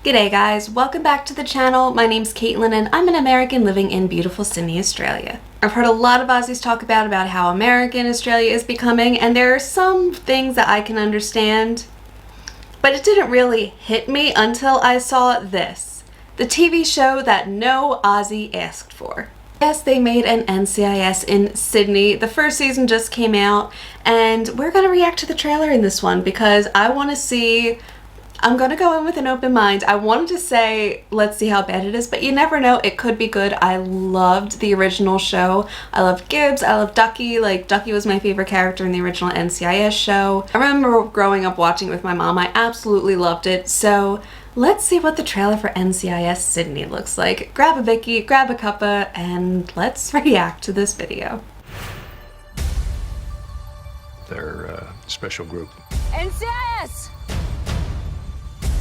G'day guys, welcome back to the channel. My name's Caitlin and I'm an American living in beautiful Sydney, Australia. I've heard a lot of Aussies talk about how American Australia is becoming, and there are some things that I can understand, but it didn't really hit me until I saw this. The TV show that no Aussie asked for. Yes, they made an NCIS in Sydney. The first season just came out and we're gonna react to the trailer in this one because I want to see. I'm gonna go in with an open mind. I wanted to say, let's see how bad it is, but you never know, it could be good. I loved the original show. I loved Gibbs, I loved Ducky. Like, Ducky was my favorite character in the original NCIS show. I remember growing up watching it with my mom. I absolutely loved it. So let's see what the trailer for NCIS Sydney looks like. Grab a Vicky, grab a cuppa, and let's react to this video. They're a special group. NCIS!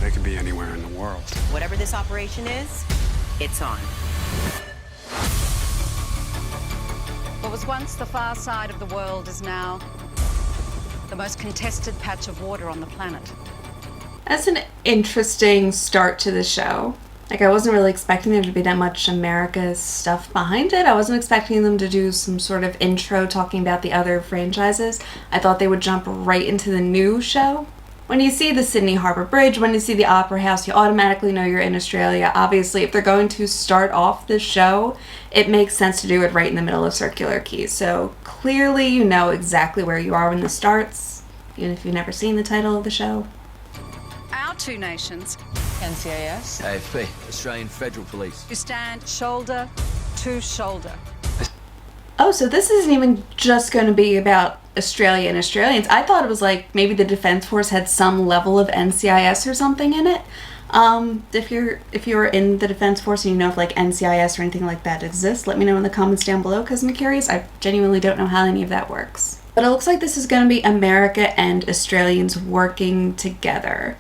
They could be anywhere in the world. Whatever this operation is, it's on. What was once the far side of the world is now the most contested patch of water on the planet. That's an interesting start to the show. Like, I wasn't really expecting there to be that much America's stuff behind it. I wasn't expecting them to do some sort of intro talking about the other franchises. I thought they would jump right into the new show. When you see the Sydney Harbour Bridge, when you see the Opera House, you automatically know you're in Australia. Obviously, if they're going to start off the show, it makes sense to do it right in the middle of Circular Quay. So clearly you know exactly where you are when this starts, even if you've never seen the title of the show. Our two nations, NCIS? AFP, Australian Federal Police. you stand shoulder to shoulder. Oh, so this isn't even just going to be about Australia and Australians. I thought it was like maybe the Defense Force had some level of NCIS or something in it. If you're in the Defense Force and you know if like NCIS or anything like that exists, let me know in the comments down below because I'm curious. I genuinely don't know how any of that works. But it looks like this is going to be America and Australians working together,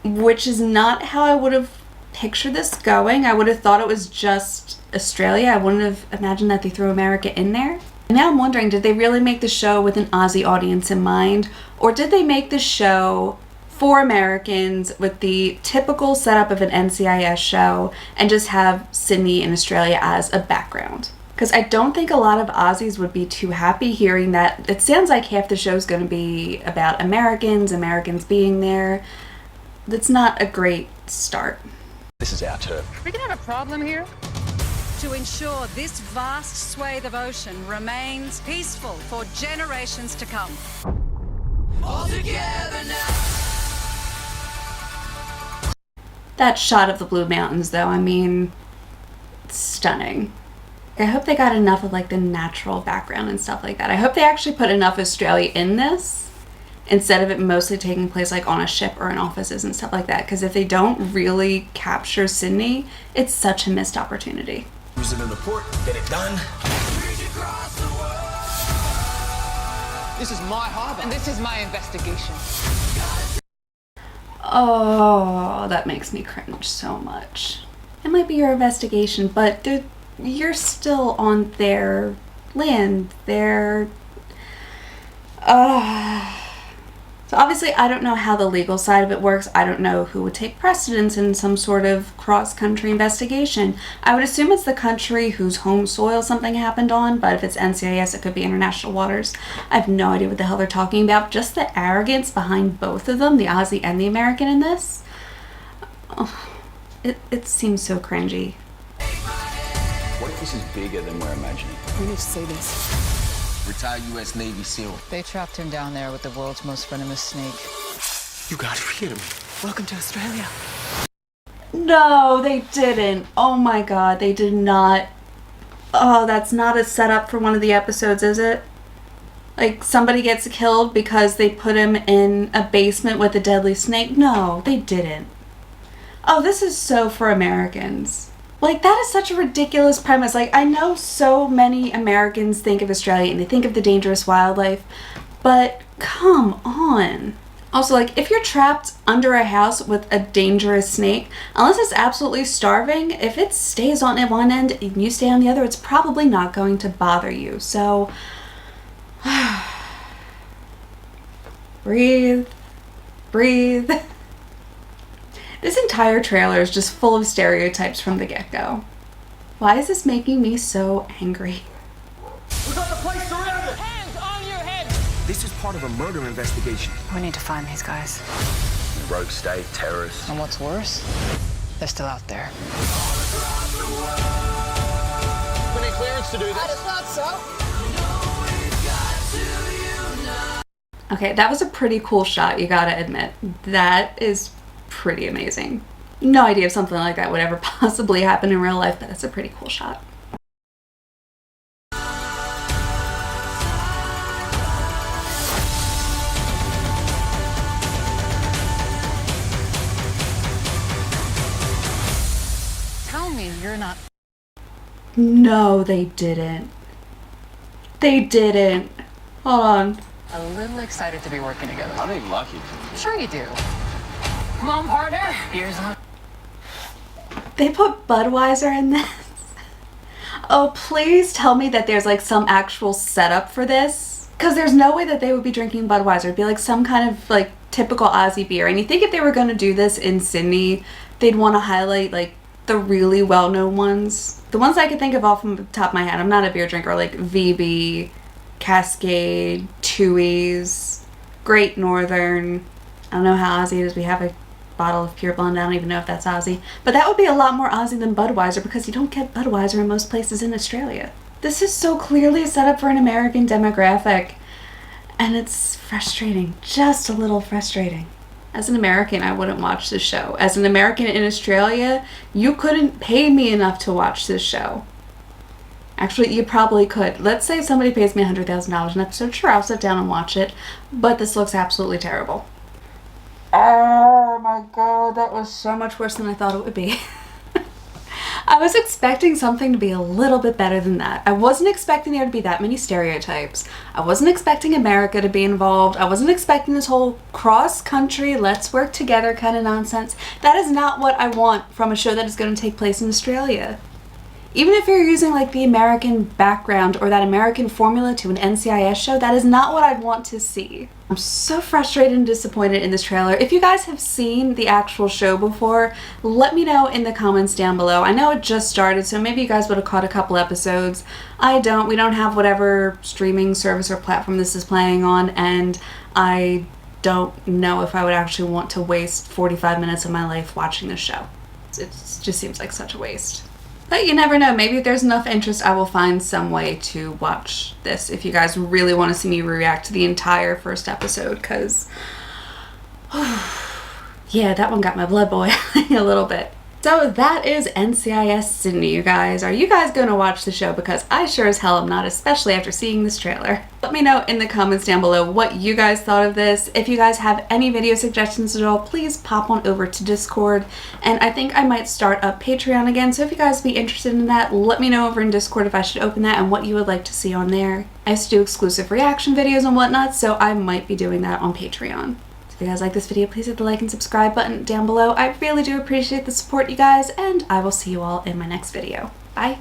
which is not how I would have pictured this going. I would have thought it was just Australia. I wouldn't have imagined that they threw America in there. And now I'm wondering, did they really make the show with an Aussie audience in mind? Or did they make the show for Americans with the typical setup of an NCIS show and just have Sydney and Australia as a background? Because I don't think a lot of Aussies would be too happy hearing that. It sounds like half the show is going to be about Americans being there. That's not a great start. This is our turf. We can have a problem here. To ensure this vast swathe of ocean remains peaceful for generations to come. All together now. That shot of the Blue Mountains, though, I mean, stunning. I hope they got enough of like the natural background and stuff like that. I hope they actually put enough Australia in this instead of it mostly taking place like on a ship or in offices and stuff like that. Because if they don't really capture Sydney, it's such a missed opportunity. Use it in the port, get it done. This is my harbour, and this is my investigation. Oh, that makes me cringe so much. It might be your investigation, but you're still on their land, So obviously I don't know how the legal side of it works. I don't know who would take precedence in some sort of cross-country investigation. I would assume it's the country whose home soil something happened on, but if it's NCIS, it could be international waters. I have no idea what the hell they're talking about. Just the arrogance behind both of them, the Aussie and the American in this. Oh, it seems so cringy. What if this is bigger than we're imagining? We need to say this. Retired U.S. Navy SEAL. They trapped him down there with the world's most venomous snake. You gotta be kidding me. Welcome to Australia. No, they didn't. Oh my god, they did not. Oh, that's not a setup for one of the episodes, is it? Like, somebody gets killed because they put him in a basement with a deadly snake? No, they didn't. Oh, this is so for Americans. Like, that is such a ridiculous premise. Like, I know so many Americans think of Australia and they think of the dangerous wildlife, but come on. Also, like, if you're trapped under a house with a dangerous snake, unless it's absolutely starving, if it stays on one end and you stay on the other, it's probably not going to bother you. So, breathe. This entire trailer is just full of stereotypes from the get-go. Why is this making me so angry? We got the place surrounded! Hands on your head! This is part of a murder investigation. We need to find these guys. Rogue state, terrorists. And what's worse, they're still out there. We need clearance to do this. That is not so. Okay, that was a pretty cool shot, you gotta admit. That is pretty amazing. No idea if something like that would ever possibly happen in real life, but that's a pretty cool shot. Tell me you're not. No, they didn't. They didn't. Hold on. A little excited to be working together. I think lucky. Sure you do. Come on, partner. Here's on. They put Budweiser in this. Oh, please tell me that there's like some actual setup for this. Because there's no way that they would be drinking Budweiser. It'd be like some kind of like typical Aussie beer. And you think if they were going to do this in Sydney, they'd want to highlight like the really well-known ones. The ones I could think of off the top of my head. I'm not a beer drinker. Like VB, Cascade, Tooheys, Great Northern. I don't know how Aussie it is. We have a bottle of pure blonde. I don't even know if that's Aussie. But that would be a lot more Aussie than Budweiser because you don't get Budweiser in most places in Australia. This is so clearly set up for an American demographic. And it's frustrating. Just a little frustrating. As an American, I wouldn't watch this show. As an American in Australia, you couldn't pay me enough to watch this show. Actually, you probably could. Let's say somebody pays me $100,000 an episode. Sure, I'll sit down and watch it. But this looks absolutely terrible. Oh my god, that was so much worse than I thought it would be. I was expecting something to be a little bit better than that. I wasn't expecting there to be that many stereotypes. I wasn't expecting America to be involved. I wasn't expecting this whole cross-country, let's work together kind of nonsense. That is not what I want from a show that is going to take place in Australia. Even if you're using like the American background or that American formula to an NCIS show, that is not what I'd want to see. I'm so frustrated and disappointed in this trailer. If you guys have seen the actual show before, let me know in the comments down below. I know it just started, so maybe you guys would have caught a couple episodes. I don't. We don't have whatever streaming service or platform this is playing on, and I don't know if I would actually want to waste 45 minutes of my life watching this show. It just seems like such a waste. But you never know, maybe if there's enough interest, I will find some way to watch this if you guys really want to see me react to the entire first episode, because, yeah, that one got my blood boiling a little bit. So that is NCIS Sydney, you guys. Are you guys going to watch the show? Because I sure as hell am not, especially after seeing this trailer. Let me know in the comments down below what you guys thought of this. If you guys have any video suggestions at all, please pop on over to Discord. And I think I might start up Patreon again, so if you guys would be interested in that, let me know over in Discord if I should open that and what you would like to see on there. I used to do exclusive reaction videos and whatnot, so I might be doing that on Patreon. If you guys like this video, please hit the like and subscribe button down below. I really do appreciate the support, you guys, and I will see you all in my next video. Bye!